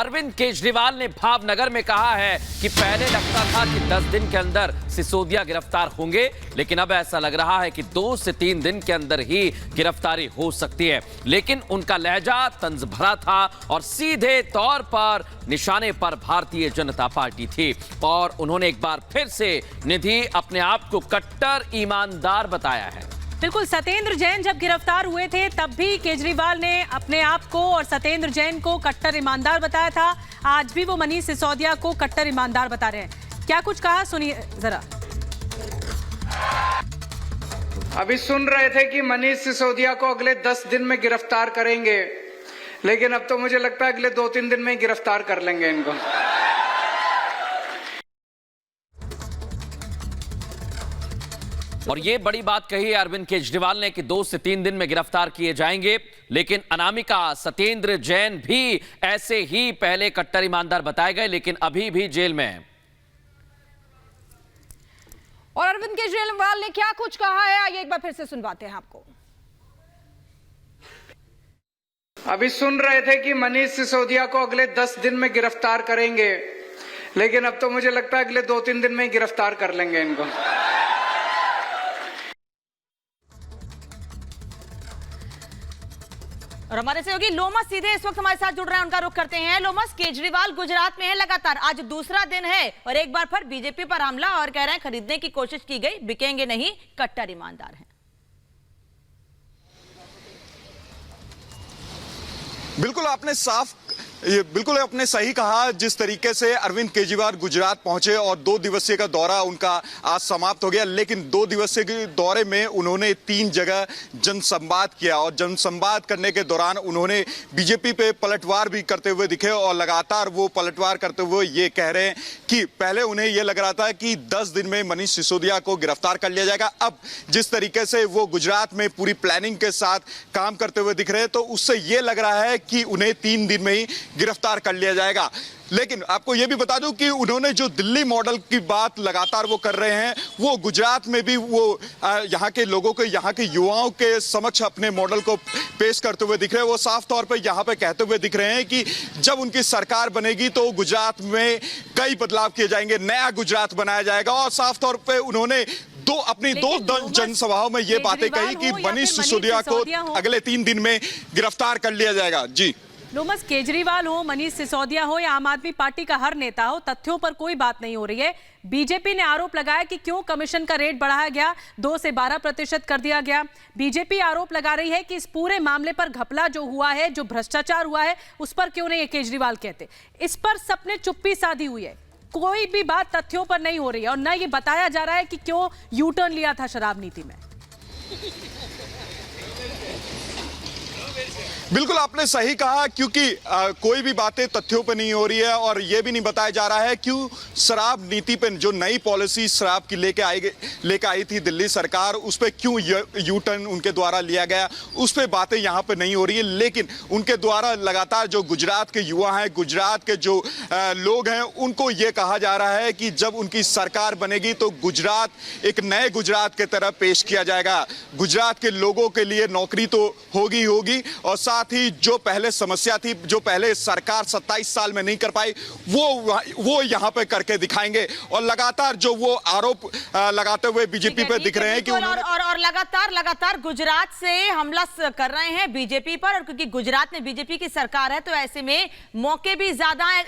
अरविंद केजरीवाल ने भावनगर में कहा है कि पहले लगता था कि 10 दिन के अंदर सिसोदिया गिरफ्तार होंगे, लेकिन अब ऐसा लग रहा है कि 2 से 3 दिन के अंदर ही गिरफ्तारी हो सकती है। लेकिन उनका लहजा तंज भरा था और सीधे तौर पर निशाने पर भारतीय जनता पार्टी थी और उन्होंने एक बार फिर से निधि अपने आप को कट्टर ईमानदार बताया है। बिल्कुल, सत्येंद्र जैन जब गिरफ्तार हुए थे तब भी केजरीवाल ने अपने आप को और सत्येंद्र जैन को कट्टर ईमानदार बताया था। आज भी वो मनीष सिसोदिया को कट्टर ईमानदार बता रहे हैं। क्या कुछ कहा, सुनिए जरा। अभी सुन रहे थे कि मनीष सिसोदिया को अगले 10 दिन में गिरफ्तार करेंगे, लेकिन अब तो मुझे लगता है अगले 2-3 दिन में ही गिरफ्तार कर लेंगे इनको। और ये बड़ी बात कही है अरविंद केजरीवाल ने कि 2 से 3 दिन में गिरफ्तार किए जाएंगे। लेकिन अनामिका, सत्येंद्र जैन भी ऐसे ही पहले कट्टर ईमानदार बताए गए, लेकिन अभी भी जेल में हैं। और अरविंद केजरीवाल ने क्या कुछ कहा है, आइए एक बार फिर से सुनवाते हैं आपको। अभी सुन रहे थे कि मनीष सिसोदिया को अगले 10 दिन में गिरफ्तार करेंगे, लेकिन अब तो मुझे लगता है अगले 2-3 दिन में ही गिरफ्तार कर लेंगे इनको। और हमारे सहयोगी लोमस सीधे इस वक्त हमारे साथ जुड़ रहे हैं, उनका रुख करते हैं। लोमस, केजरीवाल गुजरात में है लगातार, आज दूसरा दिन है और एक बार फिर बीजेपी पर हमला और कह रहे हैं खरीदने की कोशिश की गई, बिकेंगे नहीं, कट्टर ईमानदार हैं। बिल्कुल आपने सही कहा। जिस तरीके से अरविंद केजरीवाल गुजरात पहुंचे और 2 दिवसीय का दौरा उनका आज समाप्त हो गया, लेकिन 2 दिवसीय के दौरे में उन्होंने 3 जगह जनसंवाद किया और जनसंवाद करने के दौरान उन्होंने बीजेपी पे पलटवार भी करते हुए दिखे और लगातार वो पलटवार करते हुए ये कह रहे हैं कि पहले उन्हें ये लग रहा था कि 10 दिन में मनीष सिसोदिया को गिरफ्तार कर लिया जाएगा। अब जिस तरीके से वो गुजरात में पूरी प्लानिंग के साथ काम करते हुए दिख रहे हैं, तो उससे ये लग रहा है कि उन्हें 3 दिन में ही गिरफ्तार कर लिया जाएगा। लेकिन आपको यह भी बता दूं कि उन्होंने जो दिल्ली मॉडल की बात लगातार वो कर रहे हैं, वो गुजरात में भी वो यहाँ के लोगों को, यहाँ के युवाओं के समक्ष अपने मॉडल को पेश करते हुए दिख रहे हैं। वो साफ तौर पे यहाँ पे कहते हुए दिख रहे हैं कि जब उनकी सरकार बनेगी तो गुजरात में कई बदलाव किए जाएंगे, नया गुजरात बनाया जाएगा। और साफ तौर पर उन्होंने अपनी दो जनसभाओं में ये बातें कही कि मनीष सिसोदिया को अगले 3 दिन में गिरफ्तार कर लिया जाएगा। जी लोमस, केजरीवाल हो, मनीष सिसोदिया हो या आम आदमी पार्टी का हर नेता हो, तथ्यों पर कोई बात नहीं हो रही है। बीजेपी ने आरोप लगाया कि क्यों कमीशन का रेट बढ़ाया गया, 2 से 12% कर दिया गया। बीजेपी आरोप लगा रही है कि इस पूरे मामले पर घपला जो हुआ है, जो भ्रष्टाचार हुआ है, उस पर क्यों नहीं, केजरीवाल कहते। इस पर सबने चुप्पी साधी हुई है, कोई भी बात तथ्यों पर नहीं हो रही है और न ये बताया जा रहा है कि क्यों यू टर्न लिया था शराब नीति में। बिल्कुल आपने सही कहा, क्योंकि कोई भी बातें तथ्यों पर नहीं हो रही है और यह भी नहीं बताया जा रहा है क्यों शराब नीति पर जो नई पॉलिसी शराब की लेके आई थी दिल्ली सरकार, उस पर क्यों यू टर्न उनके द्वारा लिया गया, उस पर बातें यहाँ पे नहीं हो रही है। लेकिन उनके द्वारा लगातार जो गुजरात के युवा हैं, गुजरात के जो लोग हैं, उनको ये कहा जा रहा है कि जब उनकी सरकार बनेगी तो गुजरात एक नए गुजरात की तरह पेश किया जाएगा। गुजरात के लोगों के लिए नौकरी तो होगी और साथ ही जो पहले समस्या थी, जो पहले सरकार 27 साल में नहीं कर पाई, वो यहां पे करके दिखाएंगे। और लगातार जो वो आरोप लगाते हुए बीजेपी पे दिख रहे हैं कि और लगातार गुजरात से हमला कर रहे हैं बीजेपी पर, और क्योंकि गुजरात में बीजेपी की सरकार है तो ऐसे में मौके भी ज्यादा है।